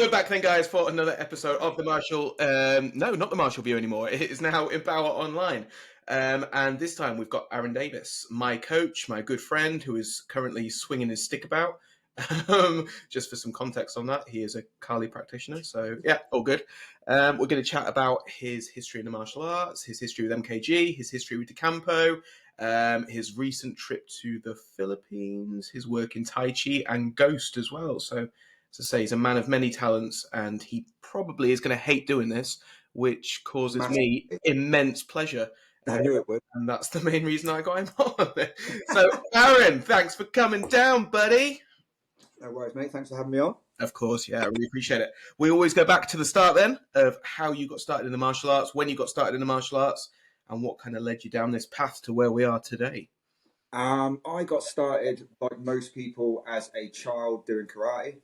We're back then, guys, for another episode of the Martial. No, not the Martial View anymore. It is now Empower Online. And this time we've got Aaron Davis, my coach, my good friend, who is currently swinging his stick about. Just for some context on that, he is a Kali practitioner. So, yeah, all good. We're going to chat about his history in the martial arts, his history with MKG, his history with DeCampo, his recent trip to the Philippines, his work in Tai Chi and Ghost as well. So, as I say, he's a man of many talents, and he probably is going to hate doing this, which causes me immense pleasure. I knew it would. And that's the main reason I got him on. So, Aaron, thanks for coming down, buddy. No worries, mate. Thanks for having me on. Of course, yeah, I really appreciate it. We always go back to the start then of how you got started in the martial arts, when you got started in the martial arts, and what kind of led you down this path to where we are today. I got started, like most people, as a child doing karate.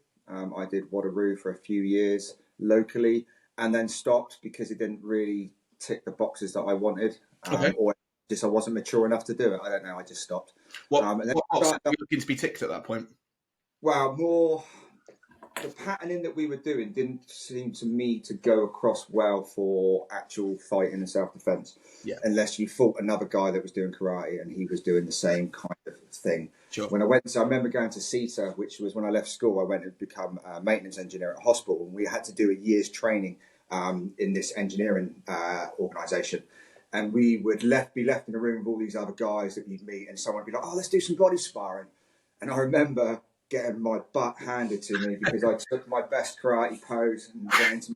I did Wateroo for a few years locally and then stopped because it didn't really tick the boxes that I wanted. Or just I wasn't mature enough to do it. I don't know. I just stopped. What boxes were you looking to be ticked at that point? Well, more the patterning that we were doing didn't seem to me to go across well for actual fighting and self-defense. Yeah. Unless you fought another guy that was doing karate and he was doing the same kind of thing. Sure. When I remember going to CETA, which was when I left school, I went and become a maintenance engineer at a hospital, and we had to do a year's training in this engineering organisation. And we would be left in a room with all these other guys that you'd meet, and someone would be like, "Oh, let's do some body sparring." And I remember getting my butt handed to me because I took my best karate pose and went into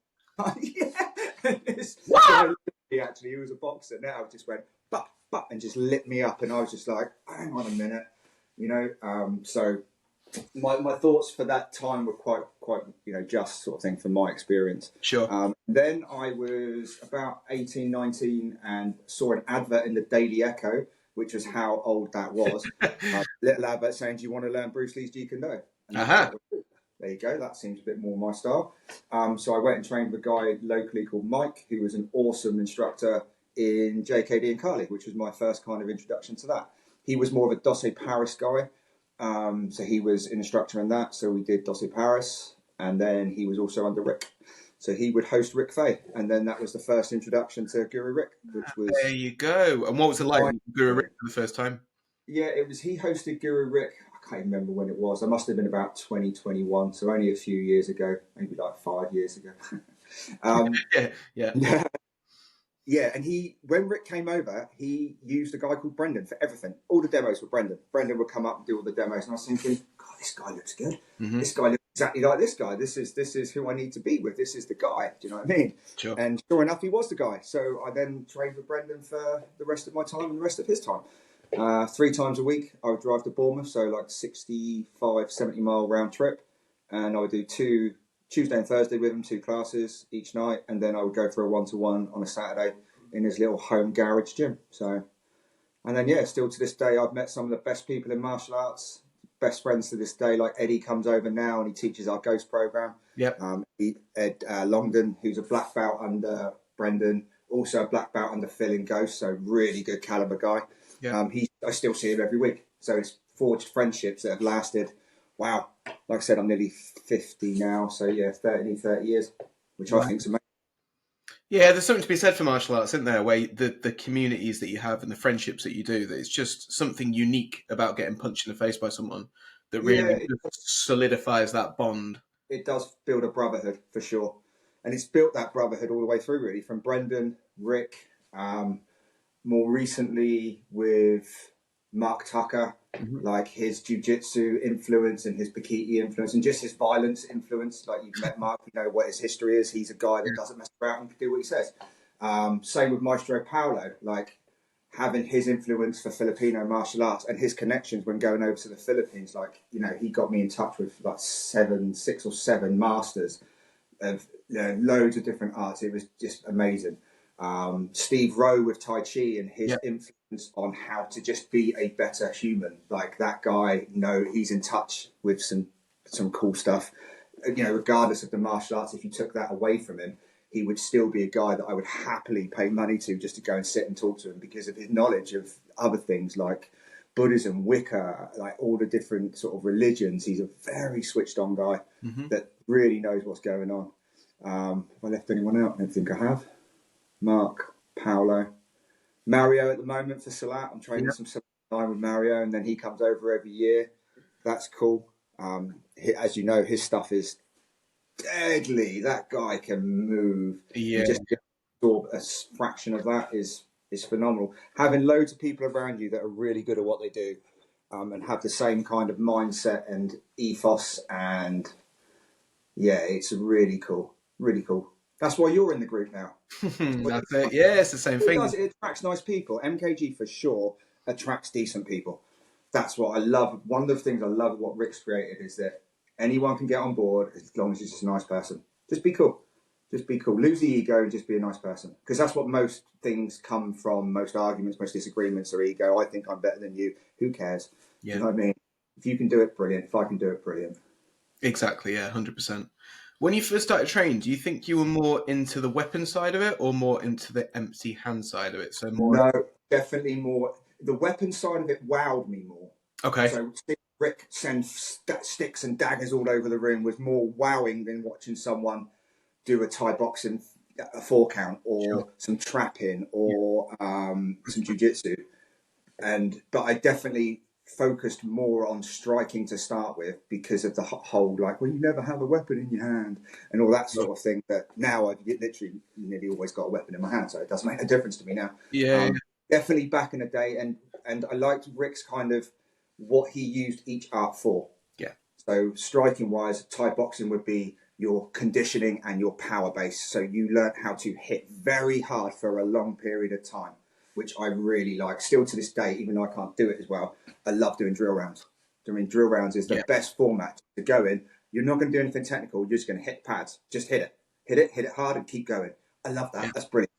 actually, he was a boxer now, just went butt and just lit me up, and I was just like, hang on a minute, you know. So my thoughts for that time were quite just sort of thing from my experience. Sure. Then I was about 18, 19 and saw an advert in the Daily Echo, which was how old that was. Little advert saying, "Do you want to learn Bruce Lee's Jeet Kune Do?" There you go. That seems a bit more my style. So I went and trained with a guy locally called Mike, who was an awesome instructor in JKD and Kali, which was my first kind of introduction to that. He was more of a Dosse Paris guy. So he was an instructor in that. So we did Dosse Paris, and then he was also under Rick. So he would host Rick Fay, and then that was the first introduction to Guru Rick, which was... There you go. And what was it like with Guru Rick for the first time? Yeah, he hosted Guru Rick, I can't remember when it was. I must have been about 2021, so only a few years ago, maybe like 5 years ago. Yeah, and when Rick came over, he used a guy called Brendan for everything. All the demos were Brendan. Brendan would come up and do all the demos, and I was thinking, God, this guy looks good. Mm-hmm. This guy looks exactly like this guy. This is who I need to be with. This is the guy. Do you know what I mean? Sure. And sure enough, he was the guy. So I then trained with Brendan for the rest of my time and the rest of his time. 3 times a week, I would drive to Bournemouth, so like 65, 70-mile round trip, and I would do 2 Tuesday and Thursday with him, 2 classes each night, and then I would go for a 1-to-1 on a Saturday in his little home garage gym. So, and then still to this day, I've met some of the best people in martial arts, best friends to this day. Like Eddie comes over now and he teaches our Ghost program. Yep. Ed Longdon, who's a black belt under Brendan, also a black belt under Phil in Ghost, so really good caliber guy. Yeah. I still see him every week. So it's forged friendships that have lasted. Wow. Like I said, I'm nearly 50 now. So 30 years, which I think is amazing. Yeah, there's something to be said for martial arts, isn't there? Where the communities that you have and the friendships that you do, that it's just something unique about getting punched in the face by someone that really solidifies that bond. It does build a brotherhood, for sure. And it's built that brotherhood all the way through, really, from Brendan, Rick, more recently with Mark Tucker, like his jiu-jitsu influence and his Bikiti influence and just his violence influence. Like, you've met Mark, you know what his history is. He's a guy that doesn't mess around and can do what he says. Same with Maestro Paulo, like having his influence for Filipino martial arts and his connections when going over to the Philippines. Like, you know, he got me in touch with like 6 or 7 masters of loads of different arts. It was just amazing. Steve Rowe with Tai Chi and his influence on how to just be a better human. Like, that guy, he's in touch with some cool stuff. You know, regardless of the martial arts, if you took that away from him, he would still be a guy that I would happily pay money to just to go and sit and talk to him because of his knowledge of other things like Buddhism, Wicca, like all the different sort of religions. He's a very switched on guy that really knows what's going on. Have I left anyone out? I don't think I have. Mark, Paolo, Mario at the moment for Salat. I'm training some Salat line with Mario, and then he comes over every year. That's cool. As you know, his stuff is deadly. That guy can move. Yeah. Just absorb a fraction of that is phenomenal. Having loads of people around you that are really good at what they do, and have the same kind of mindset and ethos, and yeah, it's really cool. Really cool. That's why you're in the group now. That's it. Yeah, it's the same thing. It attracts nice people. MKG for sure attracts decent people. That's what I love. One of the things I love what Rick's created is that anyone can get on board as long as you're just a nice person. Just be cool. Just be cool. Lose the ego and just be a nice person. Because that's what most things come from. Most arguments, most disagreements are ego. I think I'm better than you. Who cares? Yeah. You know what I mean? If you can do it, brilliant. If I can do it, brilliant. Exactly, yeah, 100%. When you first started training, do you think you were more into the weapon side of it or more into the empty hand side of it? So more. No, definitely more. The weapon side of it wowed me more. Okay. So Rick send sticks and daggers all over the room was more wowing than watching someone do a Thai boxing a 4 count or some trapping or some jiu-jitsu. But I definitely focused more on striking to start with because of the whole like, well, you never have a weapon in your hand and all that sort of thing. But now I've literally nearly always got a weapon in my hand, so it doesn't make a difference to me now. Yeah. Definitely back in the day, and I liked Rick's kind of what he used each art for. Yeah. So striking wise, Thai boxing would be your conditioning and your power base. So you learn how to hit very hard for a long period of time, which I really like. Still to this day, even though I can't do it as well, I love doing drill rounds. I mean, drill rounds is the best format to go in. You're not going to do anything technical. You're just going to hit pads. Just hit it hard and keep going. I love that. Yeah. That's brilliant.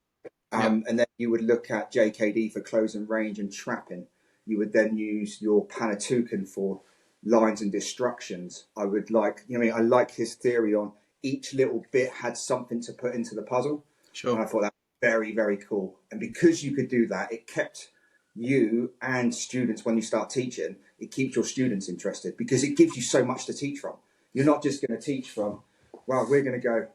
And then you would look at JKD for close and range and trapping. You would then use your Panatukan for lines and destructions. I would like, I like his theory on each little bit had something to put into the puzzle. Sure. And I thought that was very, very cool. And because you could do that, it kept you and students, when you start teaching, it keeps your students interested because it gives you so much to teach from. You're not just going to teach from, well, we're going to go,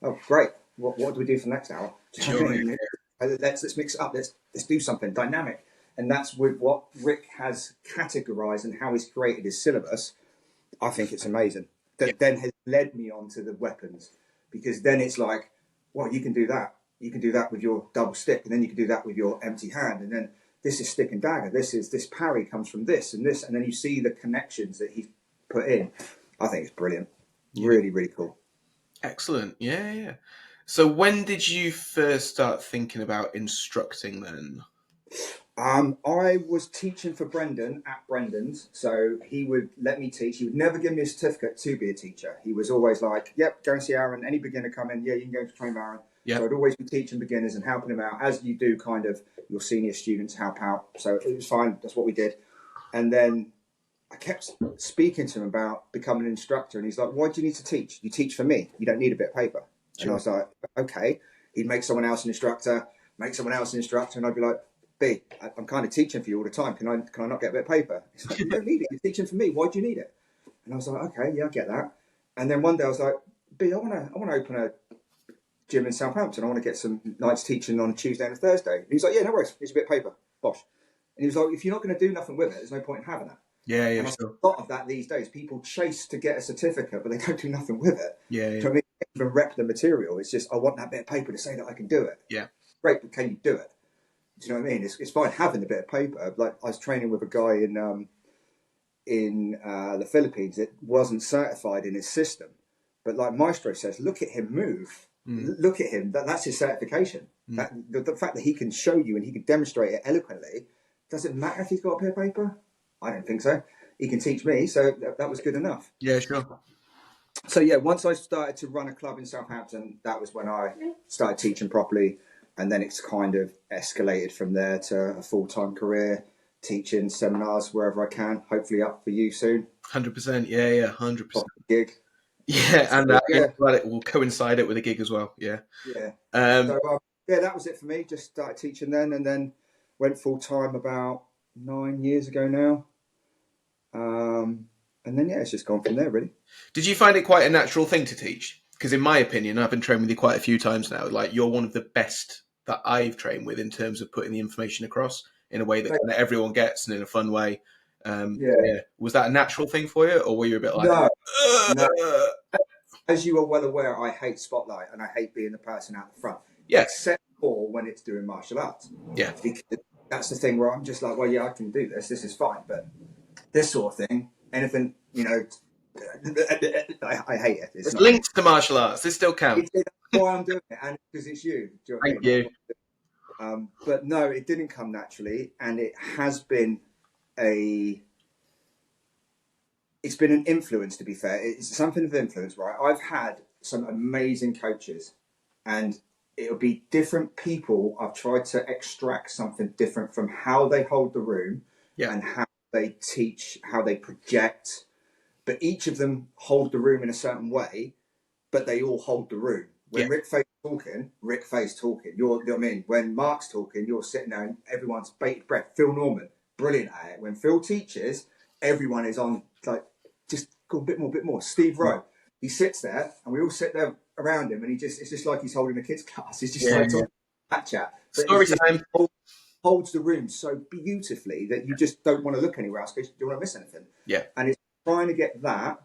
oh, great. What do we do for the next hour? Sure. Let's mix it up. Let's do something dynamic. And that's with what Rick has categorized and how he's created his syllabus. I think it's amazing. That then has led me on to the weapons, because then it's like, well, you can do that. You can do that with your double stick, and then you can do that with your empty hand, and then this is stick and dagger. This parry comes from this and this, and then you see the connections that he's put in. I think it's brilliant. Really, really cool. Excellent. Yeah. So when did you first start thinking about instructing then? I was teaching for Brendan at Brendan's, so he would let me teach. He would never give me a certificate to be a teacher. He was always like, yep, go and see Aaron. Any beginner come in, you can go to train Aaron. Yep. So I'd always be teaching beginners and helping them out, as you do kind of your senior students help out. So it was fine. That's what we did. And then I kept speaking to him about becoming an instructor, and he's like, why do you need to teach? You teach for me. You don't need a bit of paper. Sure. And I was like, okay. He'd make someone else an instructor, and I'd be like, B, I'm kind of teaching for you all the time. Can I not get a bit of paper? He's like, you don't need it. You're teaching for me. Why do you need it? And I was like, okay, yeah, I get that. And then one day I was like, B, I want to open a gym in Southampton. I want to get some nights teaching on a Tuesday and a Thursday. And he's like, yeah, no worries. Here's a bit of paper. Bosh. And he was like, if you're not going to do nothing with it, there's no point in having that. Yeah, and sure. A lot of that these days. People chase to get a certificate, but they don't do nothing with it. Yeah. So I mean, even rep the material. It's just, I want that bit of paper to say that I can do it. Yeah. Great, but can you do it? Do you know what I mean? It's fine having a bit of paper. Like, I was training with a guy in the Philippines that wasn't certified in his system, but like Maestro says, look at him move. Look at him. That's his certification. That the fact that he can show you and he can demonstrate it eloquently. Does it matter if he's got a bit of paper? I don't think so. He can teach me, so that was good enough. Yeah, sure. So yeah, once I started to run a club in Southampton, that was when I started teaching properly. And then it's kind of escalated from there to a full-time career, teaching seminars wherever I can, hopefully up for you soon. 100%, yeah, 100%. Gig. Yeah, and it will coincide it with a gig as well, yeah. Yeah. So, that was it for me. Just started teaching then, and then Went full time about 9 years ago now. And then, yeah, it's just gone from there, really. Did you find it quite a natural thing to teach? Because in my opinion, I've been trained with you quite a few times now. Like, you're one of the best that I've trained with in terms of putting the information across in a way that kind of everyone gets and in a fun way. Yeah. Was that a natural thing for you, or were you a bit like, no. As you are well aware, I hate spotlight and I hate being the person out the front. Yeah. Except for when it's doing martial arts. Yeah. Because that's the thing where I'm just like, well, yeah, I can do this. This is fine. But this sort of thing, anything, you know, I hate it. It's linked to martial arts. This still counts. That's why I'm doing it, and because it's you. Do you know Thank you. But no, it didn't come naturally, and it has been it's been an influence, to be fair. It's something of influence, right? I've had some amazing coaches, and it'll be different people. I've tried to extract something different from how they hold the room and how they teach, how they project. But each of them hold the room in a certain way, but they all hold the room. When Rick Faye's talking, Rick Faye's talking. You know what I mean? When Mark's talking, you're sitting there and everyone's bated breath. Phil Norman, brilliant at it. When Phil teaches, everyone is on, like, just go a bit more. Steve Rowe, he sits there and we all sit there around him and it's just like he's holding a kid's class. He's just talking that chat. Story time. Holds the room so beautifully that you just don't want to look anywhere else because you don't want to miss anything. Yeah. And it's trying to get that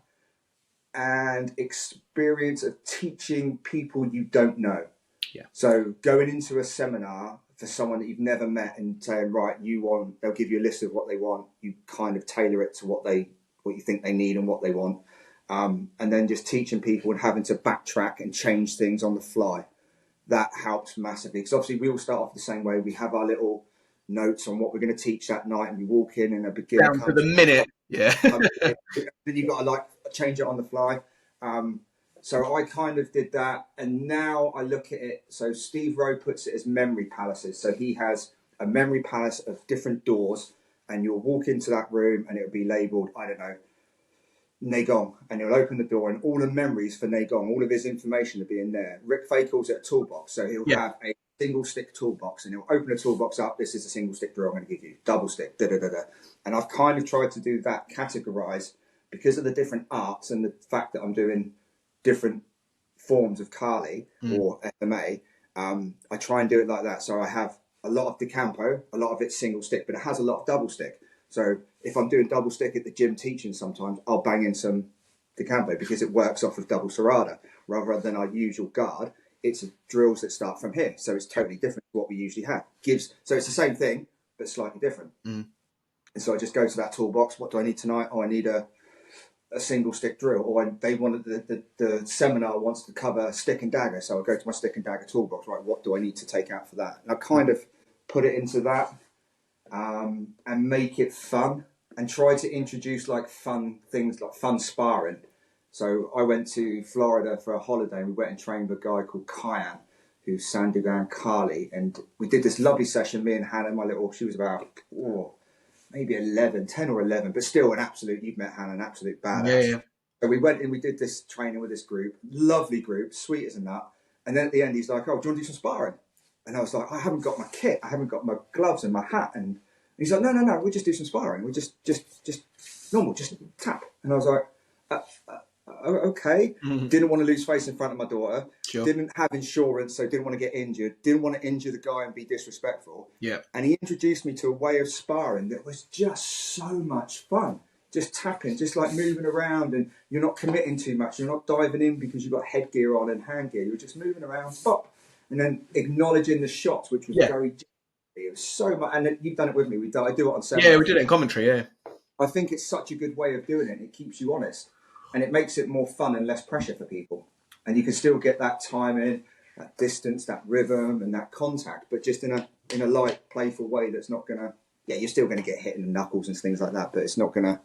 and experience of teaching people you don't know. Yeah. So going into a seminar for someone that you've never met and saying, right, they'll give you a list of what they want. You kind of tailor it to what you think they need and what they want. And then just teaching people and having to backtrack and change things on the fly. That helps massively. Because obviously we all start off the same way. We have our little notes on what we're going to teach that night and we walk in and a beginner down to the minute. Yeah. Then you've got to change it on the fly. So I kind of did that, and now I look at it. So Steve Rowe puts it as memory palaces. So he has a memory palace of different doors, and you'll walk into that room, and it'll be labelled, I don't know, Negong, and he'll open the door, and all the memories for Negong, all of his information will be in there. Rick Fay calls it a toolbox, so he'll have a single stick toolbox, and he'll open the toolbox up. This is a single stick drill I'm going to give you, double stick, And I've kind of tried to do that, categorise, because of the different arts and the fact that I'm doing different forms of Kali or MMA. I try and do it like that. So I have a lot of decampo, a lot of it's single stick, but it has a lot of double stick. So if I'm doing double stick at the gym teaching, sometimes I'll bang in some decampo because it works off of double serrada rather than our usual guard. It's drills that start from here, so it's totally different to what we usually have. So it's the same thing but slightly different. And so I just go to that toolbox. What do I need tonight? Oh, I need a single stick drill, or they wanted the seminar wants to cover stick and dagger, so I go to my stick and dagger toolbox. Right, what do I need to take out for that? And I kind of put it into that and make it fun and try to introduce like fun things, like fun sparring. So I went to Florida for a holiday and we went and trained with a guy called Kyan, who's Sandugan Kali, and we did this lovely session, me and Hannah, she was about maybe 10 or 11, but still you've met Hannah, an absolute badass. Yeah. So we went and we did this training with this group, lovely group, sweet as a nut. And then at the end, he's like, oh, do you want to do some sparring? And I was like, I haven't got my kit. I haven't got my gloves and my hat. And he's like, no, we'll just do some sparring. We'll just normal, just tap. And I was like, okay. Didn't want to lose face in front of my daughter. Sure. Didn't have insurance, so didn't want to get injured. Didn't want to injure the guy and be disrespectful. Yeah. And he introduced me to a way of sparring that was just so much fun. Just tapping, just like moving around, and you're not committing too much. You're not diving in because you've got headgear on and hand gear. You're just moving around, pop, and then acknowledging the shots, which was very. It was so much, and you've done it with me. I do it on seminars. Yeah, we did it in commentary. Yeah. I think it's such a good way of doing it. It keeps you honest. And it makes it more fun and less pressure for people. And you can still get that timing, that distance, that rhythm, and that contact, but just in a light, playful way that's not gonna. Yeah, you're still gonna get hit in the knuckles and things like that, but it's not gonna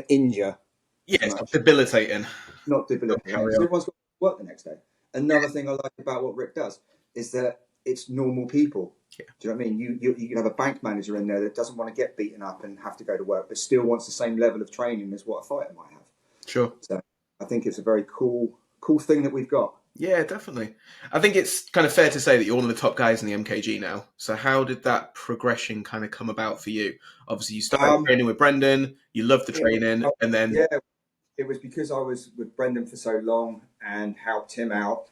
injure. Yeah, it's not debilitating. Not debilitating. So everyone's got to work the next day. Another thing I like about what Rick does is that it's normal people. Yeah. Do you know what I mean? You can have a bank manager in there that doesn't want to get beaten up and have to go to work, but still wants the same level of training as what a fighter might have. Sure. So I think it's a very cool thing that we've got. Yeah, definitely. I think it's kind of fair to say that you're one of the top guys in the MKG now. So how did that progression kind of come about for you? Obviously, you started Um, training with Brendan, you loved the it was, training, and then yeah, it was because I was with Brendan for so long and helped him out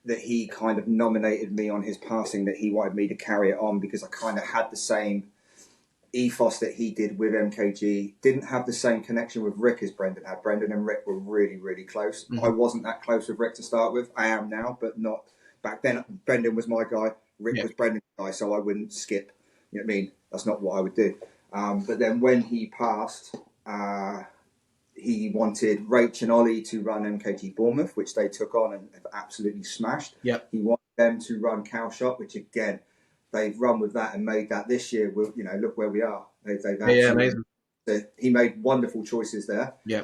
that he kind of nominated me on his passing, that he wanted me to carry it on because I kind of had the same ethos that he did with MKG. Didn't have the same connection with Rick as Brendan had. Brendan and Rick were really, really close. I Mhm. wasn't that close with Rick to start with. I am now, but not back then. Brendan was my guy. Rick Yeah, was Brendan's guy, so I wouldn't skip. You know what I mean? That's not what I would do. But then when he passed, he wanted Rach and Ollie to run MKG Bournemouth, which they took on and have absolutely smashed. yeah, He wanted them to run Cow Shop, which again, they've run with that and made that this year. You know, look where we are. They've yeah, yeah, absolutely. amazing. He made wonderful choices there. Yeah,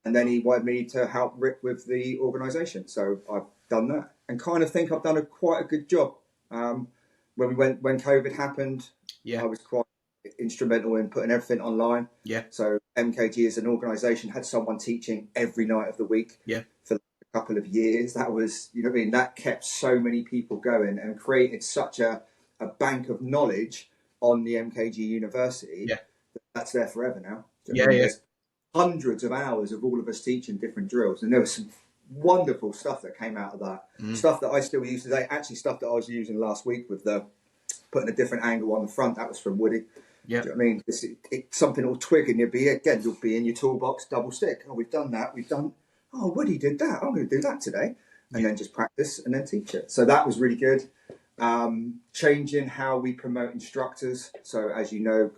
And then he wanted me to help Rick with the organisation. So I've done that and kind of think I've done quite a good job. When COVID happened, yeah, I was quite instrumental in putting everything online. yeah, So MKG as an organisation had someone teaching every night of the week yeah, for a couple of years. That was, you know what I mean? That kept so many people going and created such a bank of knowledge on the MKG University yeah, that's there forever now. I yeah, mean, yeah. there's hundreds of hours of all of us teaching different drills, and there was some wonderful stuff that came out of that. Mm. Stuff that I still use today. Actually, stuff that I was using last week with the putting a different angle on the front. That was from Woody. Yeah, Do you know what I mean? Something will twig, and you'll be in your toolbox, double stick. Oh, we've done that. We've done. Oh, Woody did that. I'm going to do that today, and yeah, then just practice and then teach it. So that was really good. Changing how we promote instructors. So as you know,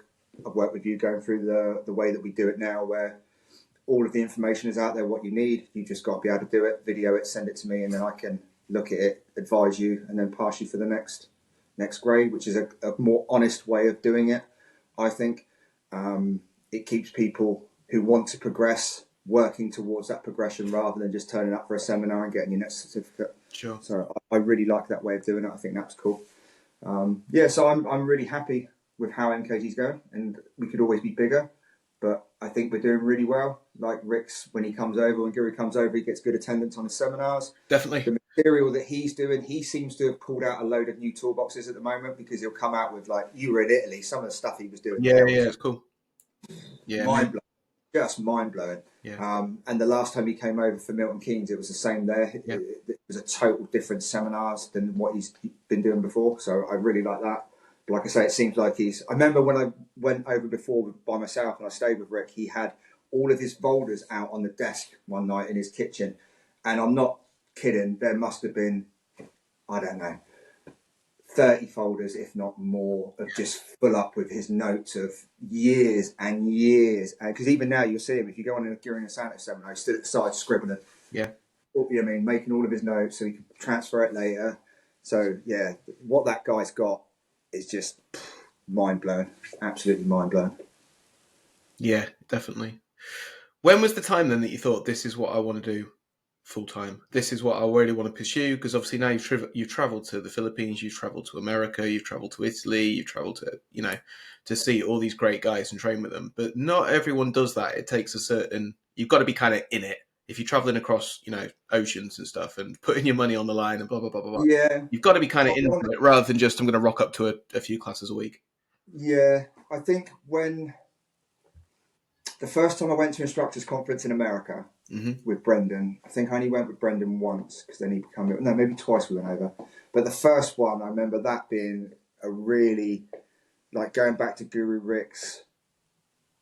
I've worked with you going through the way that we do it now, where all of the information is out there, what you need. You just got to be able to do it, video it, send it to me, and then I can look at it, advise you, and then pass you for the next grade, which is a more honest way of doing it, I think. It keeps people who want to progress working towards that progression rather than just turning up for a seminar and getting your next certificate. sure. So I really like that way of doing it. I think that's cool. So I'm really happy with how MKG's going, and we could always be bigger, but I think we're doing really well. Like Rick's, when Guru comes over, he gets good attendance on his seminars. Definitely. The material that he's doing, he seems to have pulled out a load of new toolboxes at the moment, because he'll come out with, like, you were in Italy, some of the stuff he was doing Yeah, there yeah, was it's cool. Yeah, mind amazing. blowing, just mind blowing. Yeah, And the last time he came over for Milton Keynes, it was the same there. yeah, It was a total different seminars than what he's been doing before. So I really like that. But like I say, it seems like I remember when I went over before by myself and I stayed with Rick, he had all of his folders out on the desk one night in his kitchen. And I'm not kidding, there must have been, I don't know, 30 folders, if not more, of just full up with his notes of years and years. Because even now you'll see him, if you go on during a Santos seminar, he's stood at the side scribbling, yeah. you know what I mean, making all of his notes so he can transfer it later. So yeah, what that guy's got is just mind blowing, absolutely mind blowing. Yeah, definitely. When was the time then that you thought, this is what I want to do full time? This is what I really want to pursue? Because obviously now you've travelled to the Philippines, you've travelled to America, you've travelled to Italy, you've travelled to, to see all these great guys and train with them. But not everyone does that. It takes you've got to be kind of in it. If you're travelling across, oceans and stuff and putting your money on the line and blah, blah, blah, blah, blah. Yeah, You've got to be kind of into it rather than just, I'm going to rock up to a few classes a week. yeah. I think when the first time I went to instructors conference in America with Brendan, I think I only went with Brendan once, because then maybe twice we went over. But the first one, I remember that being a really, like, going back to Guru Rick's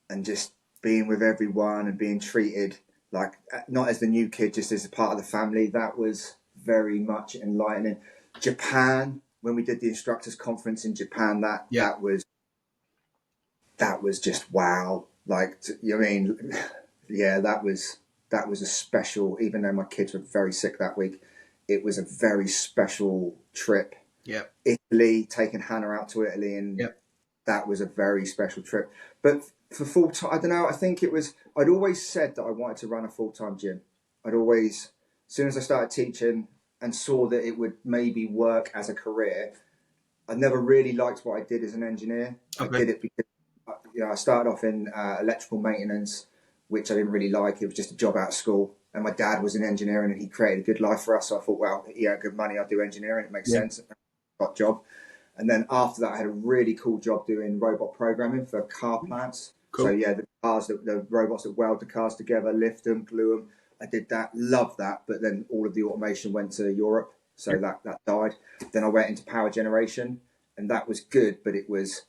and just being with everyone and being treated like, not as the new kid, just as a part of the family. That was very much enlightening. Japan, when we did the instructors conference in Japan, that was just wow. Like, you know what I mean? Yeah, that was a special, even though my kids were very sick that week, it was a very special trip. Yeah. Italy, taking Hannah out to Italy, and that was a very special trip. But for full time, I don't know, I think I'd always said that I wanted to run a full-time gym. As soon as I started teaching and saw that it would maybe work as a career, I never really liked what I did as an engineer. Okay. I did it because I started off in electrical maintenance, which I didn't really like. It was just a job out of school. And my dad was in engineering, and he created a good life for us. So I thought, well, he had good money, I'll do engineering. It makes sense. Got a job. And then after that, I had a really cool job doing robot programming for car plants. Cool. So yeah, the robots that weld the cars together, lift them, glue them. I did that, loved that. But then all of the automation went to Europe, so that died. Then I went into power generation, and that was good, but it was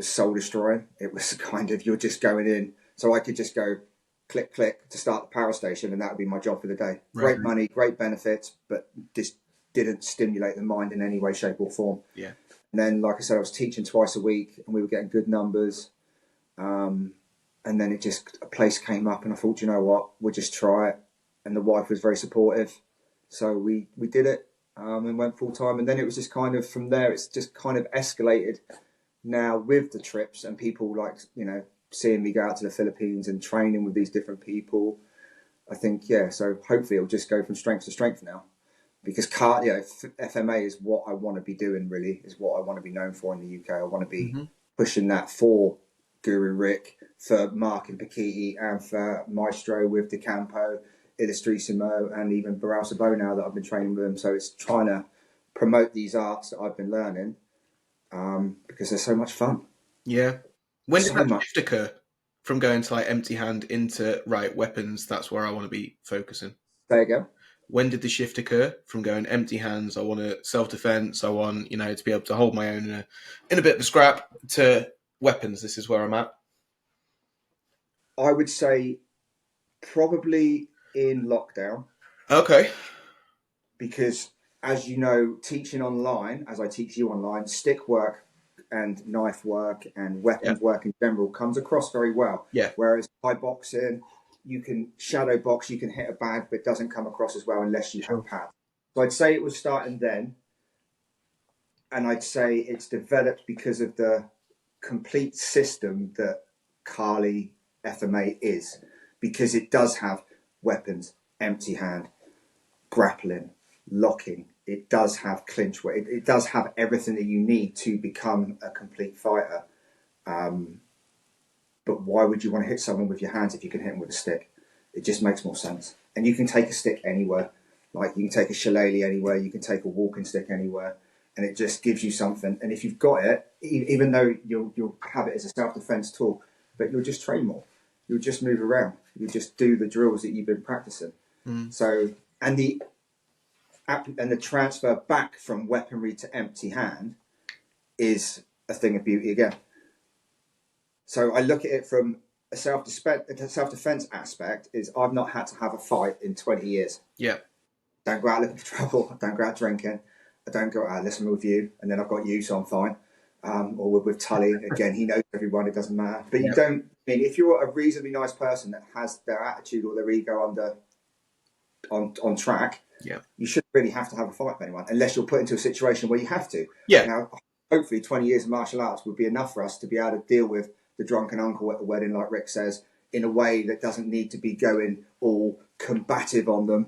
soul destroying. It was kind of, you're just going in. So I could just go click, click to start the power station, and that would be my job for the day. Great money, great benefits, but just didn't stimulate the mind in any way, shape or form. Yeah. And then, like I said, I was teaching twice a week, and we were getting good numbers. And then a place came up, and I thought, you know what, we'll just try it. And the wife was very supportive. So we did it, and went full time. And then it was just kind of, from there, it's just kind of escalated now with the trips and people like, seeing me go out to the Philippines and training with these different people. I think, so hopefully it'll just go from strength to strength now. Because FMA is what I want to be doing, really, is what I want to be known for in the UK. I want to be pushing that for Guru Rick, for Mark and Paquiti, and for Maestro with De Campo, Illustrissimo, and even Barral Sabo now that I've been training with him. So it's trying to promote these arts that I've been learning, because they're so much fun. Yeah. When did that shift occur from going to like empty hand into weapons? That's where I want to be focusing. There you go. When did the shift occur from going empty hands? I want to self-defense. I want, to be able to hold my own in a bit of a scrap, to weapons. This is where I'm at. I would say probably in lockdown. Okay. Because as you know, teaching online, as I teach you online, stick work and knife work and weapons work in general comes across very well. Yeah. Whereas Thai boxing, you can shadow box, you can hit a bag, but it doesn't come across as well unless you have pads. So I'd say it was starting then. And I'd say it's developed because of the complete system that Kali FMA is. Because it does have weapons, empty hand, grappling, locking. It does have clinch work. It does have everything that you need to become a complete fighter. But why would you want to hit someone with your hands if you can hit them with a stick? It just makes more sense. And you can take a stick anywhere. Like, you can take a shillelagh anywhere. You can take a walking stick anywhere. And it just gives you something. And if you've got it, even though you'll have it as a self-defense tool, but you'll just train more. You'll just move around. You'll just do the drills that you've been practicing. So, and the transfer back from weaponry to empty hand is a thing of beauty again. So I look at it from a self-defense aspect. Is I've not had to have a fight in 20 years. Yeah. Don't go out looking for trouble. I don't go out drinking. I don't go out, listen with you, and then I've got you, so I'm fine. Or with Tully, again, he knows everyone, it doesn't matter. But you don't, if you're a reasonably nice person that has their attitude or their ego on track, you shouldn't really have to have a fight with anyone, unless you're put into a situation where you have to. Yeah. Now, hopefully 20 years of martial arts would be enough for us to be able to deal with the drunken uncle at the wedding, like Rick says, in a way that doesn't need to be going all combative on them.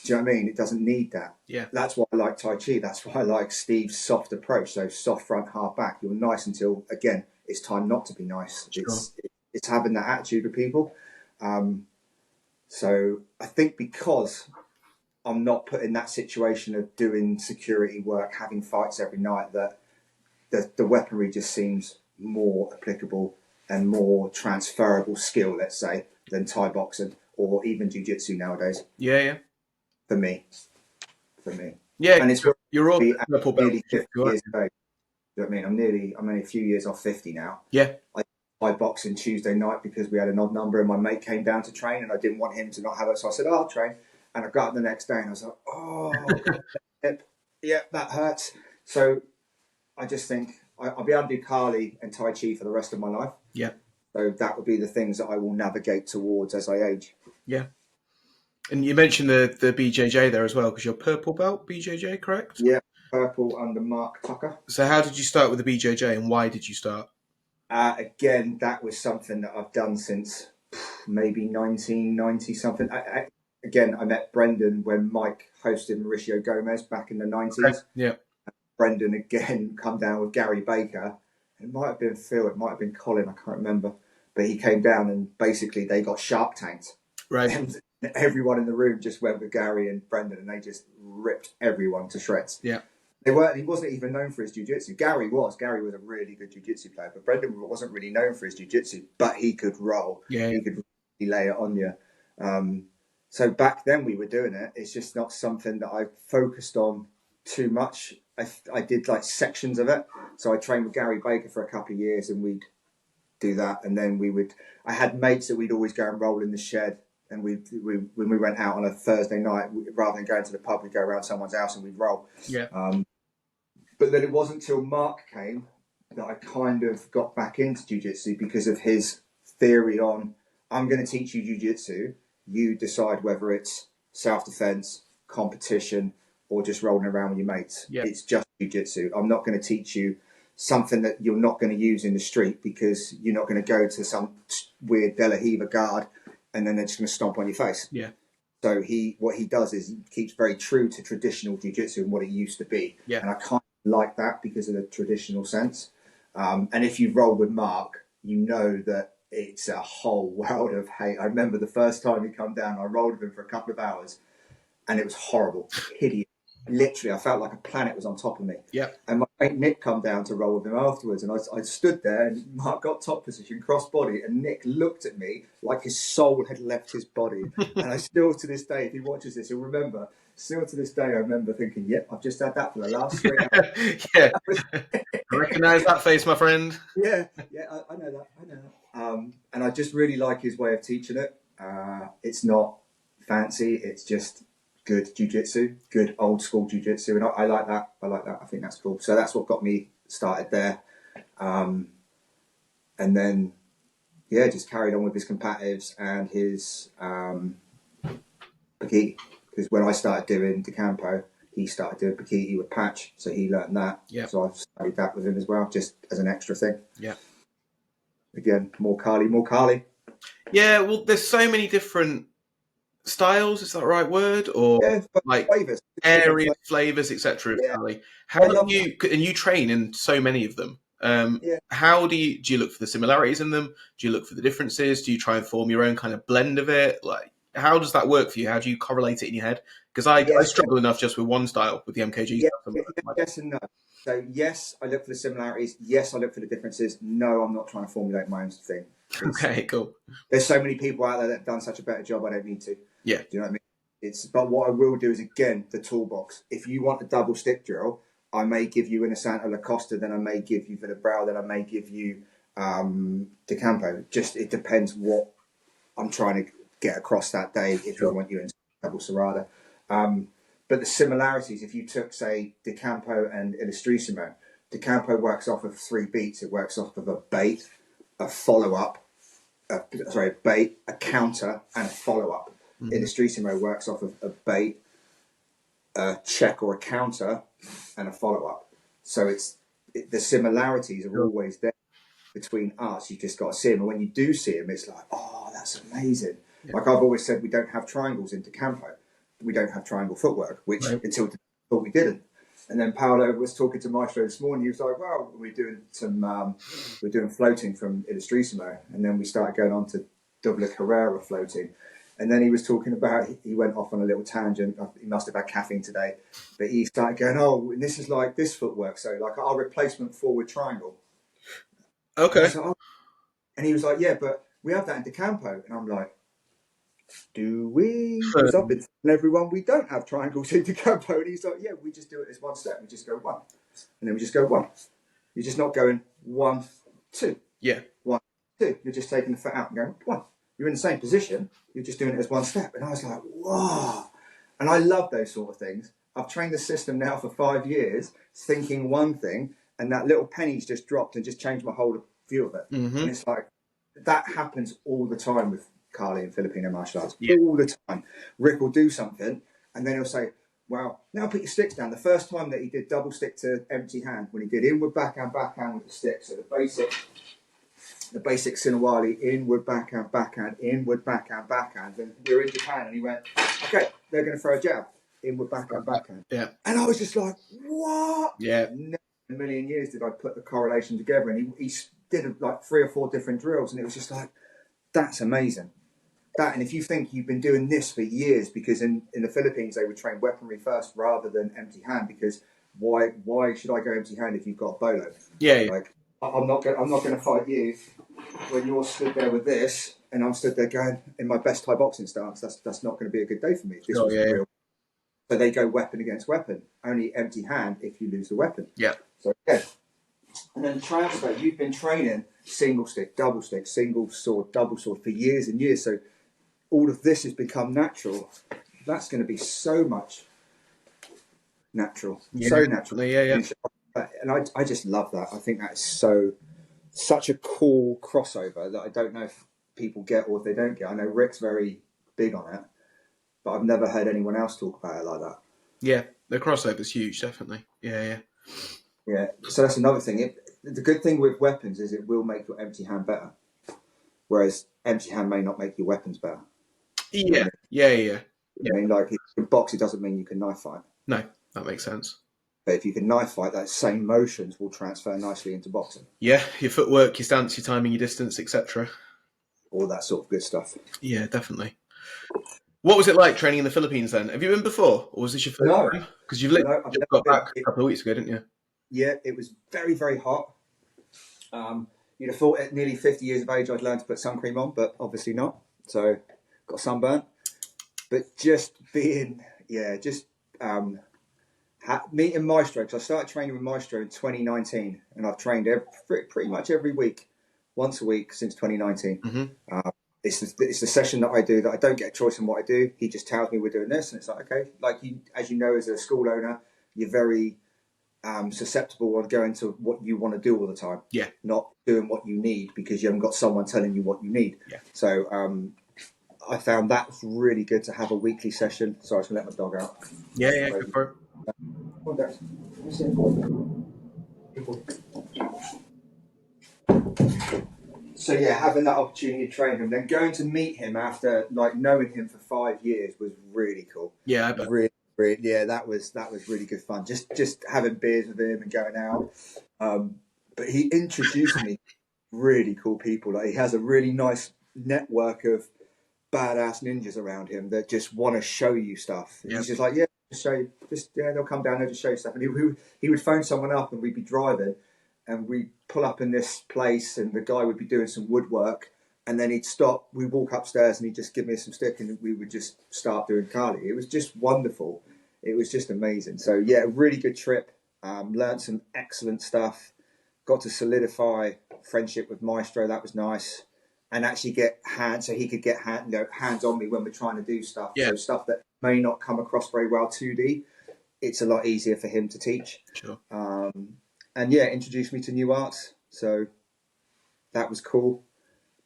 Do you know what I mean? It doesn't need that. Yeah. That's why I like Tai Chi. That's why I like Steve's soft approach. So soft front, hard back. You're nice until, again, it's time not to be nice. Sure. It's having that attitude with people. So I think because I'm not put in that situation of doing security work, having fights every night, that the weaponry just seems more applicable and more transferable skill, let's say, than Thai boxing or even jiu-jitsu nowadays. Yeah. For me. Yeah, and it's you're all nearly 50 years ago. You know what I mean? I'm only a few years off 50 now. Yeah. I boxing Tuesday night because we had an odd number and my mate came down to train and I didn't want him to not have it. So I said, I'll train. And I got up the next day and I was like, oh, yeah, that hurts. So I just think I'll be able to do Kali and Tai Chi for the rest of my life. Yeah. So that would be the things that I will navigate towards as I age. Yeah. And you mentioned the BJJ there as well, because you're purple belt BJJ, correct? Yeah, purple under Mark Tucker. So how did you start with the BJJ and why did you start? Again, that was something that I've done since maybe 1990 something. I met Brendan when Mike hosted Mauricio Gomez back in the 90s. Okay. Yeah. Brendan again come down with Gary Baker. It might have been Phil, it might have been Colin, I can't remember. But he came down and basically they got Shark Tanked. Right. Everyone in the room just went with Gary and Brendan, and they just ripped everyone to shreds. Yeah. He wasn't even known for his jiu-jitsu. Gary was a really good jiu-jitsu player, but Brendan wasn't really known for his jiu-jitsu, but he could roll. Yeah. He could really lay it on you. So back then we were doing it. It's just not something that I focused on too much. I did like sections of it. So I trained with Gary Baker for a couple of years, and we'd do that. And then I had mates that we'd always go and roll in the shed. And when we went out on a Thursday night, rather than going to the pub, we'd go around someone's house and we'd roll. Yeah. But then it wasn't until Mark came that I kind of got back into jiu-jitsu because of his theory on, I'm going to teach you jiu-jitsu. You decide whether it's self-defense, competition, or just rolling around with your mates. Yeah. It's just jiu-jitsu. I'm not going to teach you something that you're not going to use in the street, because you're not going to go to some weird De La Riva guard and then they're just going to stomp on your face. Yeah. So what he does is he keeps very true to traditional jiu-jitsu and what it used to be. Yeah. And I kind of like that because of the traditional sense. And if you roll with Mark, you know that it's a whole world of hate. I remember the first time he come down, I rolled with him for a couple of hours, and it was horrible, hideous. Literally, I felt like a planet was on top of me. Yeah. And my mate Nick come down to roll with him afterwards, and I stood there, and Mark got top position, cross body, and Nick looked at me like his soul had left his body. And I still, to this day, if he watches this, he'll remember. Still to this day, I remember thinking, "Yep, I've just had that for the last 3 hours." Yeah. I recognise that face, my friend. Yeah, I know that. And I just really like his way of teaching it. It's not fancy. It's just good jiu-jitsu, good old school jiu-jitsu, and I like that. I think that's cool. So that's what got me started there. And then, yeah, just carried on with his combatives and his Pakiti. Because when I started doing Decampo, he started doing Pakiti with Patch, so he learned that. Yeah. So I've studied that with him as well, just as an extra thing. Yeah. Again, more Kali. Yeah, well, there's so many different styles, is that the right word? Or like flavors, areas, flavors, etc. Yeah. How do you, and you train in so many of them, how do you look for the similarities in them? Do you look for the differences? Do you try and form your own kind of blend of it? Like, how does that work for you? How do you correlate it in your head? Because I struggle enough just with one style, with the MKG stuff. Yes and no. So yes, I look for the similarities. Yes, I look for the differences. No, I'm not trying to formulate my own thing. Okay, cool. There's so many people out there that have done such a better job, I don't need to. Yeah. Do you know what I mean? But what I will do is, again, the toolbox. If you want a double stick drill, I may give you in a Santa La Costa, then I may give you for the brow, then I may give you Decampo. Just, it depends what I'm trying to get across that day, if I want you in double Serrada. But the similarities, if you took, say, Decampo and Illustrissimo, Decampo works off of 3 beats. It works off of a bait, a follow-up, a bait, a counter, and a follow-up. Mm-hmm. Illustrissimo works off of a bait, a check or a counter, and a follow-up. So the similarities are always there between us. You just got to see them. And when you do see them, it's like, oh, that's amazing. Yeah. Like I've always said, we don't have triangles in Decampo. We don't have triangle footwork, which until thought we didn't. And then Paolo was talking to Maestro this morning. He was like, well, we're doing floating from Illustrissimo. And then we started going on to Double Carrera floating. And then he was talking about, he went off on a little tangent. He must have had caffeine today. But he started going, oh, and this is like this footwork. So like our replacement forward triangle. Okay. And, like, oh. And he was like, yeah, but we have that in Decampo. And I'm like, do we? Because I've been telling everyone we don't have triangles in Decampo. And he's like, yeah, we just do it as one step. We just go 1. And then we just go 1. You're just not going 1, 2. Yeah. 1, 2. You're just taking the foot out and going 1. You're in the same position. You're just doing it as one step. And I was like, wow. And I love those sort of things. I've trained the system now for 5 years, thinking one thing, and that little penny's just dropped and just changed my whole view of it. Mm-hmm. And it's like, that happens all the time with Kali and Filipino martial arts. Yeah. All the time. Rick will do something, and then he'll say, well, now put your sticks down. The first time that he did double stick to empty hand, when he did inward backhand with the stick, so the basic Sinawali, inward backhand, inward backhand. Then we were in Japan, and he went, okay, they're going to throw a jab, inward backhand. Yeah. And I was just like, what? Yeah. Never in a million years did I put the correlation together. And he did like 3 or 4 different drills, and it was just like, that's amazing. that, and if you think you've been doing this for years, because in the Philippines they would train weaponry first rather than empty hand, because why should I go empty hand if you've got a bolo? Yeah. Like, I'm not going to fight you when you're stood there with this and I'm stood there going in my best Thai boxing stance. That's not going to be a good day for me. This was real. So they go weapon against weapon, only empty hand if you lose the weapon. Yeah. So yeah. And then transfer, you've been training single stick, double stick, single sword, double sword for years and years. So all of this has become natural. That's going to be so much natural. Yeah, so natural. Yeah. And I just love that. I think that's such a cool crossover that I don't know if people get or if they don't get. I know Rick's very big on it, but I've never heard anyone else talk about it like that. Yeah, the crossover's huge, definitely. Yeah. So that's another thing. The good thing with weapons is it will make your empty hand better, whereas empty hand may not make your weapons better. Yeah. I mean, like in boxing doesn't mean you can knife fight. No, that makes sense. But if you can knife fight, those same motions will transfer nicely into boxing. Yeah, your footwork, your stance, your timing, your distance, etc. All that sort of good stuff. Yeah, definitely. What was it like training in the Philippines then? Have you been before, or was this your first time? Because you've just got back a couple of weeks ago, didn't you? Yeah, it was very, very hot. You'd have thought at nearly 50 years of age I'd learned to put sun cream on, but obviously not. So got sunburn. But just being, meeting Maestro, because I started training with Maestro in 2019, and I've trained pretty much every week, once a week since 2019. Mm-hmm. It's the session that I do that I don't get a choice in what I do. He just tells me we're doing this, and it's like, okay, like as you know, as a school owner, you're very susceptible on going to what you want to do all the time. Yeah. Not doing what you need because you haven't got someone telling you what you need. Yeah. So I found that was really good to have a weekly session. Sorry, I was going to let my dog out. Yeah, go for it. So yeah, having that opportunity to train him, then going to meet him after like knowing him for 5 years was really cool. Yeah, I bet. Really, yeah, that was really good fun. Just having beers with him and going out. But he introduced me to really cool people. Like he has a really nice network of badass ninjas around him that just want to show you stuff. Yep. He's just like, yeah, just show you. They'll come down, they'll just show you stuff. And he would phone someone up, and we'd be driving, and we'd pull up in this place, and the guy would be doing some woodwork, and then he'd stop. We'd walk upstairs, and he'd just give me some stick, and we would just start doing Kali. It was just wonderful. It was just amazing. So yeah, a really good trip. Learned some excellent stuff. Got to solidify friendship with Maestro. That was nice. And actually get hands, so he could get hands on me when we're trying to do stuff. Yeah. So stuff that may not come across very well 2D, it's a lot easier for him to teach. Sure. And yeah, introduced me to new arts. So that was cool.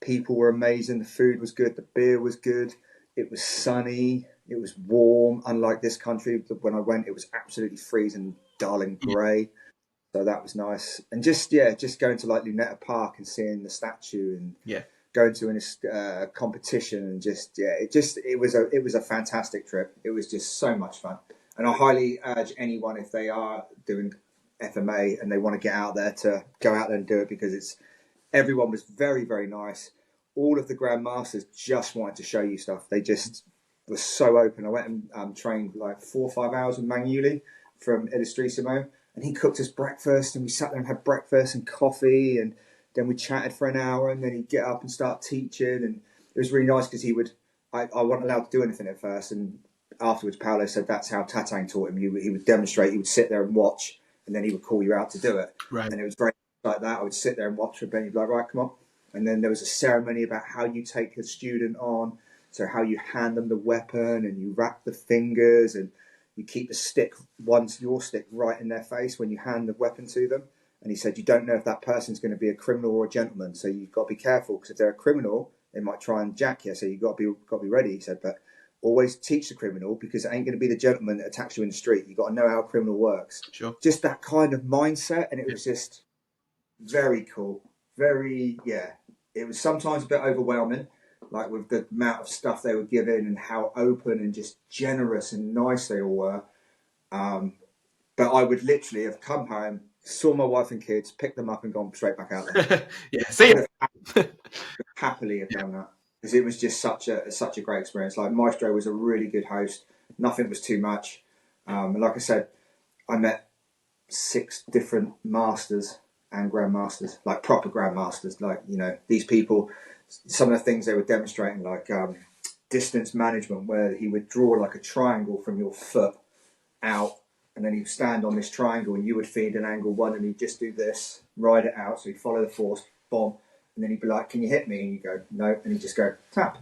People were amazing. The food was good. The beer was good. It was sunny. It was warm. Unlike this country, when I went, it was absolutely freezing, darling grey. So that was nice. And just going to like Luneta Park and seeing the statue and going to a competition and it was a fantastic trip. It was just so much fun. And I highly urge anyone, if they are doing FMA and they want to get out there, to go out there and do it, because everyone was very, very nice. All of the grandmasters just wanted to show you stuff. They just were so open. I went and trained like 4 or 5 hours with Manueli from Illustrissimo, and he cooked us breakfast, and we sat there and had breakfast and coffee, and then we chatted for an hour, and then he'd get up and start teaching. And it was really nice because I wasn't allowed to do anything at first, and afterwards Paolo said that's how Tatang taught him. He would demonstrate, he would sit there and watch, and then he would call you out to do it. Right. And it was very like that. I would sit there and watch for Ben. He'd be like, right, come on. And then there was a ceremony about how you take a student on, so how you hand them the weapon, and you wrap the fingers, and you keep your stick right in their face when you hand the weapon to them. And he said, you don't know if that person's going to be a criminal or a gentleman, so you've got to be careful, because if they're a criminal, they might try and jack you. So you've got to be ready. He said, but always teach the criminal, because it ain't going to be the gentleman that attacks you in the street. You've got to know how a criminal works. Sure. Just that kind of mindset, and it was just very cool. It was sometimes a bit overwhelming, like with the amount of stuff they were giving and how open and just generous and nice they all were. But I would literally have come home, saw my wife and kids, picked them up and gone straight back out there. See you. Happily have done that. because it was just such a great experience. Like Maestro was a really good host. Nothing was too much. And like I said, I met 6 different masters and grandmasters, like proper grandmasters. Like, you know, these people, some of the things they were demonstrating, like distance management, where he would draw like a triangle from your foot out, and then he'd stand on this triangle and you would feed an angle 1 and he'd just do this, ride it out. So he'd follow the force, bomb, and then he'd be like, can you hit me? And you go, no. And he'd just go, tap.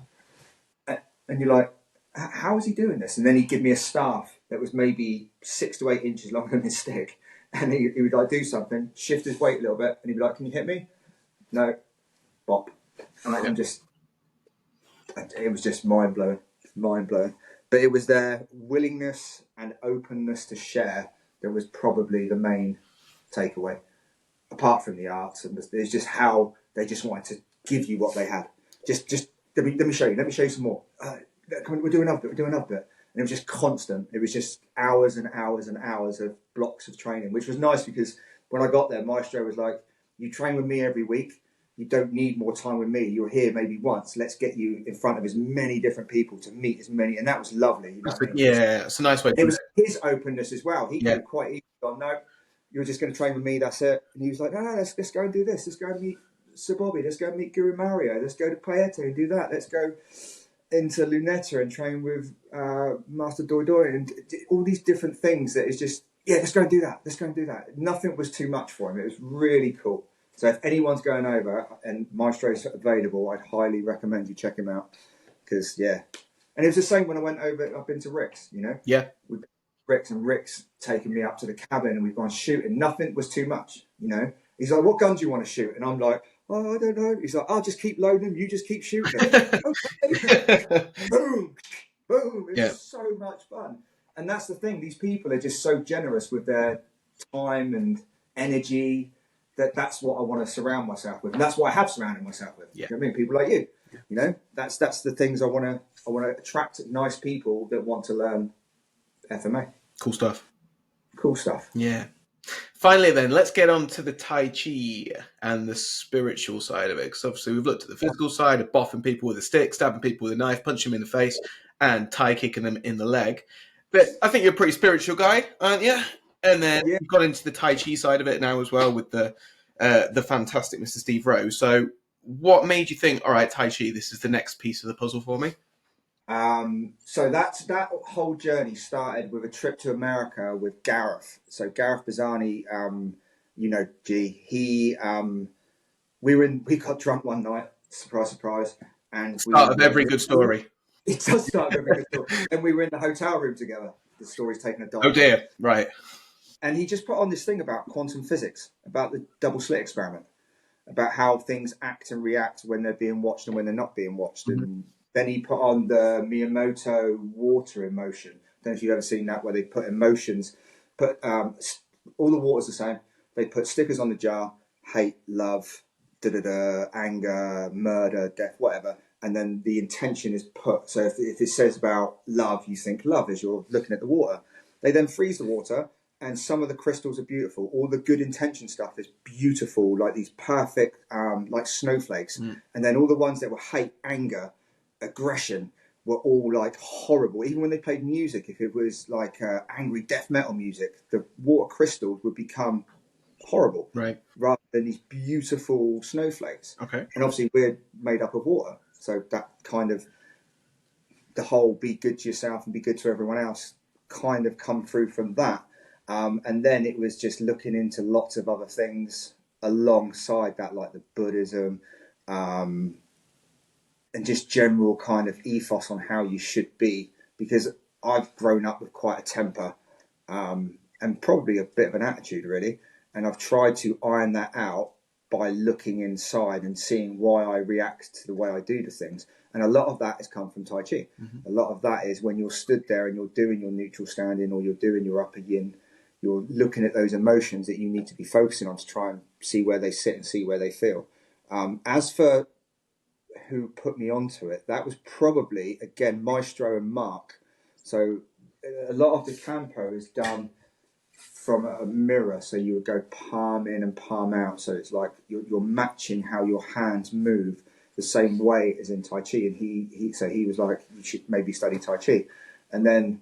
And you're like, how is he doing this? And then he'd give me a staff that was maybe 6 to 8 inches longer than his stick. And he would like do something, shift his weight a little bit, and he'd be like, can you hit me? No. Bop. And I'm just, it was just mind blowing. But it was their willingness and openness to share that was probably the main takeaway, apart from the arts. And it's just how they just wanted to give you what they had. Just let me show you. Let me show you some more. Come on, we're doing another bit. And it was just constant. It was just hours and hours and hours of blocks of training, which was nice because when I got there, Maestro was like, you train with me every week. You don't need more time with me. You're here maybe once. Let's get you in front of as many different people to meet as many. And that was lovely. You know what I mean? Yeah, it's a nice way to It was his openness as well. He could Yeah. have quite easily gone, no, you're just going to train with me, that's it. And he was like, no, let's go and do this. Let's go and meet Sir Bobby. Let's go and meet Guru Mario. Let's go to Paete and do that. Let's go into Lunetta and train with Master Doi Doi and all these different things that is just, yeah, let's go and do that. Let's go and do that. Nothing was too much for him. It was really cool. So if anyone's going over and Maestro's available, I'd highly recommend you check him out. Because, yeah. And it was the same when I went over, I've been to Rick's, you know? Yeah. With Rick's, and Rick's taken me up to the cabin and we've gone shooting. Nothing was too much, you know? He's like, what gun do you want to shoot? And I'm like, oh, I don't know. He's like, I'll just keep loading them. You just keep shooting them. Okay. Boom. Boom. It was so much fun. And that's the thing. These people are just so generous with their time and energy. That's what I want to surround myself with, and that's what I have surrounded myself with. Yeah. You know what I mean? People like you. You know, that's the things I want to attract nice people that want to learn FMA. Cool stuff. Yeah. Finally, then, let's get on to the Tai Chi and the spiritual side of it. Because obviously, we've looked at the physical side of boffing people with a stick, stabbing people with a knife, punching them in the face, and Thai kicking them in the leg. But I think you're a pretty spiritual guy, aren't you? And then you've got into the Tai Chi side of it now as well with the fantastic Mr. Steve Rowe. So what made you think, all right, Tai Chi, this is the next piece of the puzzle for me? So that whole journey started with a trip to America with Gareth. So Gareth Bazzani, you know, he we got drunk one night, surprise, and Start of every good story. It does start with every good story. And we were in the hotel room together. The story's taken a dive. Oh dear, right. And he just put on this thing about quantum physics, about the double slit experiment, about how things act and react when they're being watched and when they're not being watched. Mm-hmm. And then he put on the Miyamoto water emotion. I don't know if you've ever seen that, where they put emotions, all the water's the same. They put stickers on the jar, hate, love, anger, murder, death, whatever. And then the intention is put. So if it says about love, you think love as you're looking at the water. They then freeze the water, and some of the crystals are beautiful. All the good intention stuff is beautiful, like these perfect, like snowflakes. Mm. And then all the ones that were hate, anger, aggression were all like horrible. Even when they played music, if it was like angry death metal music, the water crystals would become horrible, right? Rather than these beautiful snowflakes. Okay. And obviously we're made up of water, so that kind of the whole be good to yourself and be good to everyone else kind of come through from that. And then it was just looking into lots of other things alongside that, like the Buddhism, and just general kind of ethos on how you should be, because I've grown up with quite a temper, and probably a bit of an attitude really. And I've tried to iron that out by looking inside and seeing why I react to the way I do to things. And a lot of that has come from Tai Chi. Mm-hmm. A lot of that is when you're stood there and you're doing your neutral standing or you're doing your upper yin, you're looking at those emotions that you need to be focusing on to try and see where they sit and see where they feel. As for who put me onto it, that was probably, again, Maestro and Mark. So a lot of the campo is done from a mirror, so you would go palm in and palm out. So it's like you're matching how your hands move the same way as in Tai Chi. And he was like, you should maybe study Tai Chi. And then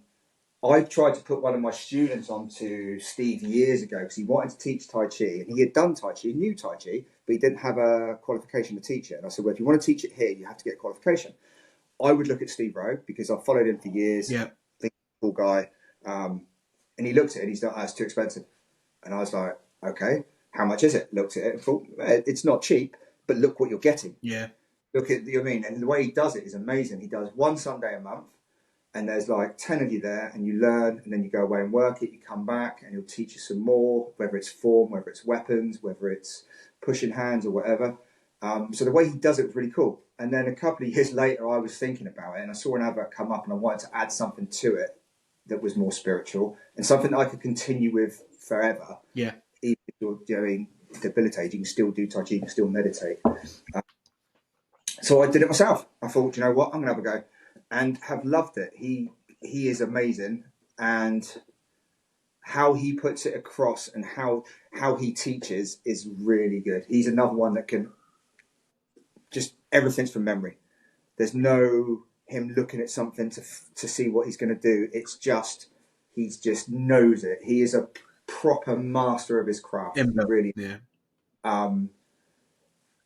I tried to put one of my students onto Steve years ago because he wanted to teach Tai Chi, and he had done Tai Chi, he knew Tai Chi, but he didn't have a qualification to teach it. And I said, well, if you want to teach it here, you have to get a qualification. I would look at Steve Rowe because I've followed him for years. Yeah. Think cool guy. And he looked at it and he's like, that's too expensive. And I was like, okay, how much is it? Looked at it and thought, it's not cheap, but look what you're getting. Yeah. Look at, you know what I mean? And the way he does it is amazing. He does one Sunday a month, and there's like 10 of you there, and you learn, and then you go away and work it, you come back, and he'll teach you some more, whether it's form, whether it's weapons, whether it's pushing hands or whatever. So the way he does it was really cool. And then a couple of years later, I was thinking about it, and I saw an advert come up, and I wanted to add something to it that was more spiritual, and something that I could continue with forever. Yeah. Even if you're doing debilitated, you can still do Tai Chi, you can still meditate. So I did it myself. I thought, you know what, I'm going to have a go. And have loved it. He is amazing, and how he puts it across and how he teaches is really good. He's another one that can just, everything's from memory. There's no him looking at something to see what he's going to do. It's just, he just knows it. He is a proper master of his craft. Really. Yeah. And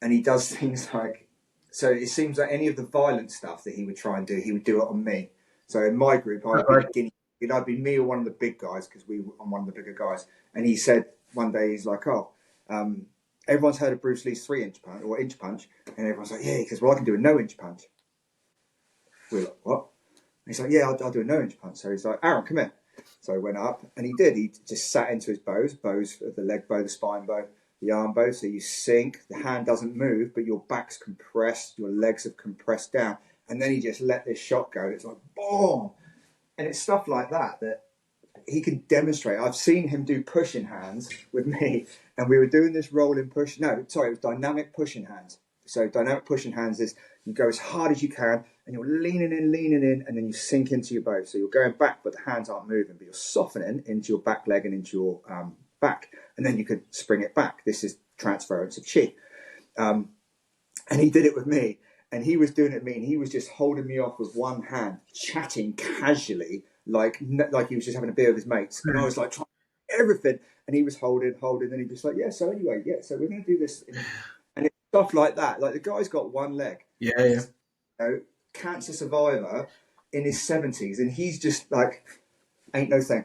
he does things like, so it seems like any of the violent stuff that he would try and do, he would do it on me. So in my group, I'd be me or one of the big guys, because I'm one of the bigger guys. And he said one day, he's like, everyone's heard of Bruce Lee's 3-inch punch or inch punch. And everyone's like, yeah, because, well, I can do a no-inch punch. We're like, what? And he's like, yeah, I'll do a no-inch punch. So he's like, Aaron, come here. So I went up, and he did. He just sat into his bows, the leg bow, the spine bow, the arm bow. So you sink, the hand doesn't move, but your back's compressed, your legs have compressed down. And then he just let this shot go. It's like, boom. And it's stuff like that he can demonstrate. I've seen him do pushing hands with me, and we were doing this rolling push. No, sorry, it was dynamic pushing hands. So dynamic pushing hands is you go as hard as you can, and you're leaning in, and then you sink into your bow. So you're going back, but the hands aren't moving, but you're softening into your back leg and into your back, and then you could spring it back. This is transference of chi. And he did it with me, and he was doing it with me, and he was just holding me off with one hand, chatting casually, like he was just having a beer with his mates. And I was like trying everything, and he was holding, and he was like, so anyway, so we're going to do this. And it's stuff like that. Like, the guy's got one leg. Yeah. You know, cancer survivor in his 70s, and he's just like, ain't no thing.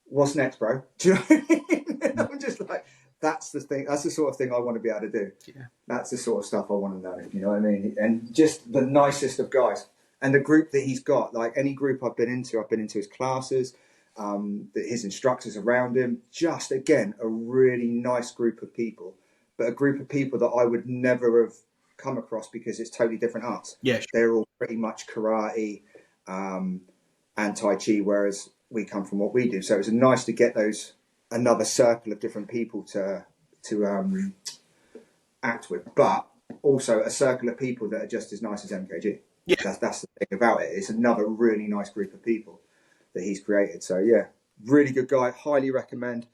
What's next, bro? Do you know what I mean? I'm just like, that's the thing. That's the sort of thing I want to be able to do. Yeah. That's the sort of stuff I want to know. You know what I mean? And just the nicest of guys. And the group that he's got, like any group I've been into his classes, his instructors around him. Just, again, a really nice group of people. But a group of people that I would never have come across because it's totally different arts. Yeah, sure. They're all pretty much karate and Tai Chi, whereas we come from what we do. So it was nice to get another circle of different people to act with, but also a circle of people that are just as nice as MKG. Yeah. That's the thing about it. It's another really nice group of people that he's created. So yeah, really good guy. Highly recommend.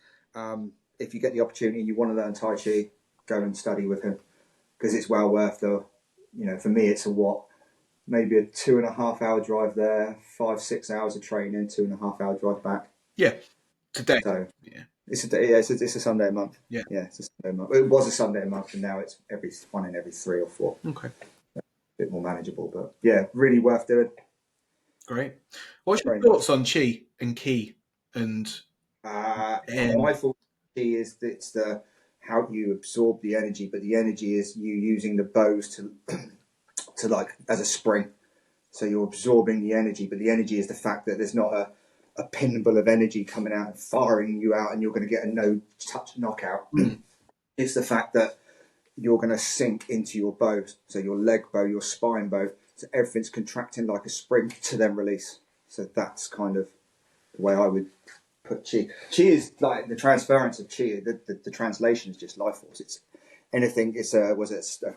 If you get the opportunity and you want to learn Tai Chi, go and study with him, because it's well worth for me, it's maybe a 2.5 hour drive there, 5-6 hours of training, 2.5 hour drive back. Yeah. Today. So yeah. It's a Sunday a month. Yeah. Yeah, it's a Sunday a month. It was a Sunday a month, and now it's one in every 3 or 4. Okay. A bit more manageable, but yeah, really worth doing. Great. What's your thoughts on Chi and Ki and? My thought is that it's how you absorb the energy, but the energy is you using the bows to like as a spring. So you're absorbing the energy, but the energy is the fact that there's not a pinball of energy coming out and firing you out and you're going to get a no-touch knockout. It's the fact that you're going to sink into your bow. So your leg bow, your spine bow, so everything's contracting like a spring to then release. So that's kind of the way I would put Chi. Chi is like the transference of Chi. The translation is just life force. It's anything. It's a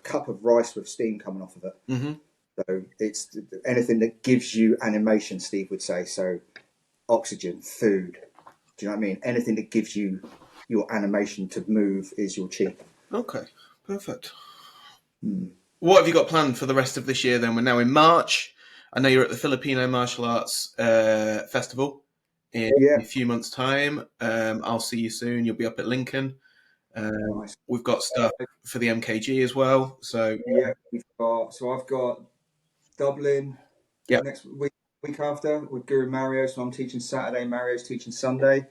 cup of rice with steam coming off of it. Mm-hmm. So it's anything that gives you animation, Steve would say. So oxygen, food. Do you know what I mean? Anything that gives you your animation to move is your Chi. Okay, perfect. what have you got planned for the rest of this year then? We're now in March. I know you're at the Filipino Martial Arts Festival in a few months' time. I'll see you soon. You'll be up at Lincoln. Nice. We've got stuff for the MKG as well. So yeah, I've got Dublin next week after with Guru Mario. So I'm teaching Saturday, Mario's teaching Sunday.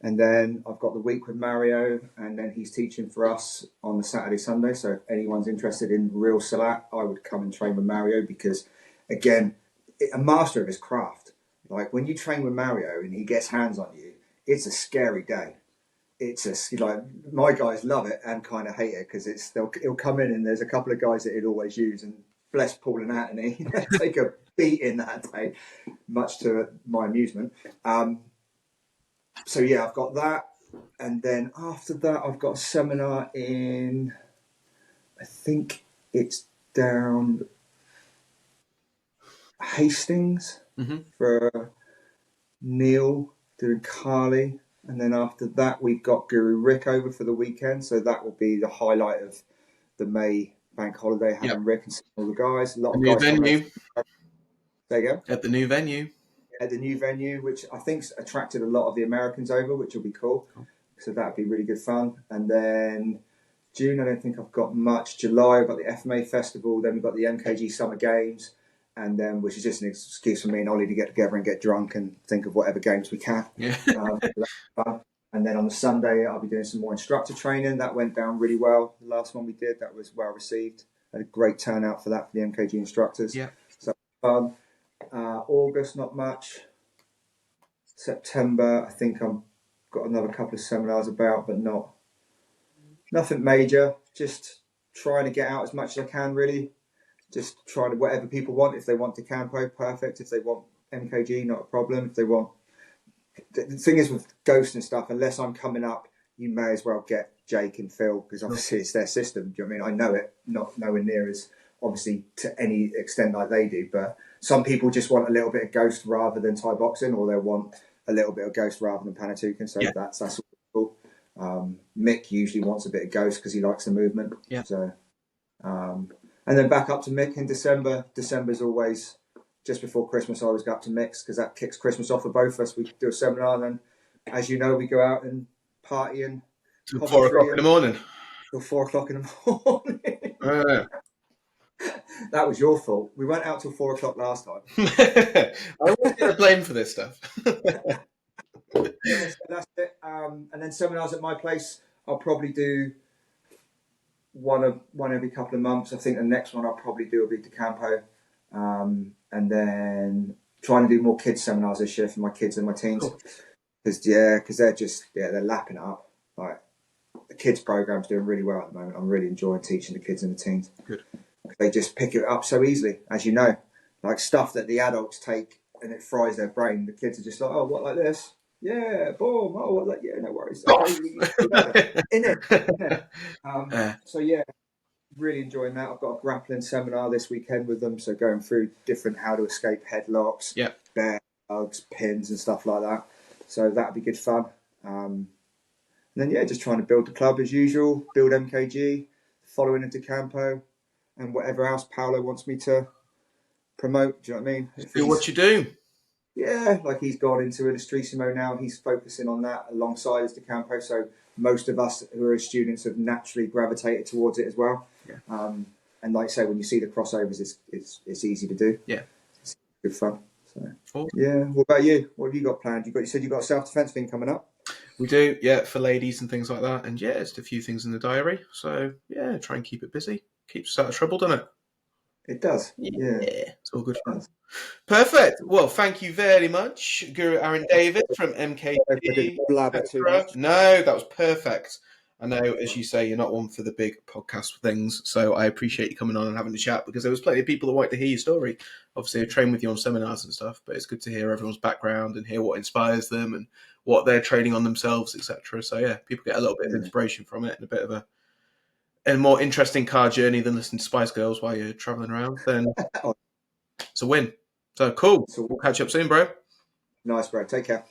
And then I've got the week with Mario, and then he's teaching for us on the Saturday, Sunday. So if anyone's interested in real Salat, I would come and train with Mario because, again, a master of his craft. Like when you train with Mario and he gets hands on you, it's a scary day. My guys love it and kind of hate it because he'll come in and there's a couple of guys that he'd always use, and bless Paul and Anthony, take a beating that day, much to my amusement. So yeah, I've got that, and then after that, I've got a seminar in, I think it's down Hastings for Neil doing Kali, and then after that, we've got Guru Rick over for the weekend, so that will be the highlight of the May bank holiday, having Rick and all the guys. A lot of new guys venue. There you go. At the new venue. At the new venue, which I think's attracted a lot of the Americans over, which will be cool. So that'd be really good fun. And then June, I don't think I've got much. July, I've got the FMA Festival. Then we've got the MKG Summer Games, and then which is just an excuse for me and Ollie to get together and get drunk and think of whatever games we can. Yeah. So that's fun. And then on the Sunday, I'll be doing some more instructor training. That went down really well. The last one we did, that was well received. Had a great turnout for that for the MKG instructors. Yeah. So fun. August, not much. September, I think I've got another couple of seminars about, but nothing major. Just trying to get out as much as I can, really. Just trying to, whatever people want. If they want Decampo, perfect. If they want MKG, not a problem. If they want... The thing is with Ghost and stuff, unless I'm coming up, you may as well get Jake and Phil, because obviously it's their system. Do you know what I mean? I know it, not nowhere near as obviously to any extent like they do, but some people just want a little bit of Ghost rather than Thai boxing, or they want a little bit of Ghost rather than Panatukan. So that's all cool. Mick usually wants a bit of Ghost because he likes the movement. Yeah. So, and then back up to Mick in December. December's always just before Christmas. I always go up to Mick's because that kicks Christmas off for both of us. We do a seminar, and then, as you know, we go out and party and till 4 o'clock in the morning. Till 4 o'clock in the morning. That was your fault. We went out till 4 o'clock last time. I always get blamed for this stuff. So that's it. And then seminars at my place, I'll probably do one every couple of months. I think the next one I'll probably do will be Decampo. And then trying to do more kids seminars this year for my kids and my teens. Because they're lapping it up. Like, the kids program's doing really well at the moment. I'm really enjoying teaching the kids and the teens. Good. They just pick it up so easily, as you know. Like stuff that the adults take and it fries their brain. The kids are just like, oh, what, like this? Yeah, boom. Oh, what, like, yeah, no worries. In it. So yeah, really enjoying that. I've got a grappling seminar this weekend with them, so going through different how to escape headlocks, bear hugs, pins, and stuff like that. So that'll be good fun. And then just trying to build the club as usual, build MKG, following into Campo, and whatever else Paolo wants me to promote. Do you know what I mean? Do what you do. Yeah, like he's gone into Illustrissimo now. He's focusing on that alongside his Decampo. So most of us who are his students have naturally gravitated towards it as well. Yeah. And like I say, when you see the crossovers, it's easy to do. Yeah, it's good fun. So yeah. What about you? What have you got planned? You said you got a self-defense thing coming up. We do, for ladies and things like that. And just a few things in the diary. So yeah, try and keep it busy. Keeps us out of trouble, doesn't it? It does. Yeah. It's all good fun. Perfect. Well, thank you very much, Guru Aaron Davis from MKG. I didn't blabber too much. No, that was perfect. I know, as you say, you're not one for the big podcast things, so I appreciate you coming on and having a chat, because there was plenty of people that wanted to hear your story. Obviously, I train with you on seminars and stuff, but it's good to hear everyone's background and hear what inspires them and what they're training on themselves, etc. So yeah, people get a little bit of inspiration from it and a bit of a more interesting car journey than listening to Spice Girls while you're traveling around. Then it's a win. So cool. We'll catch up soon, bro. Nice, bro. Take care.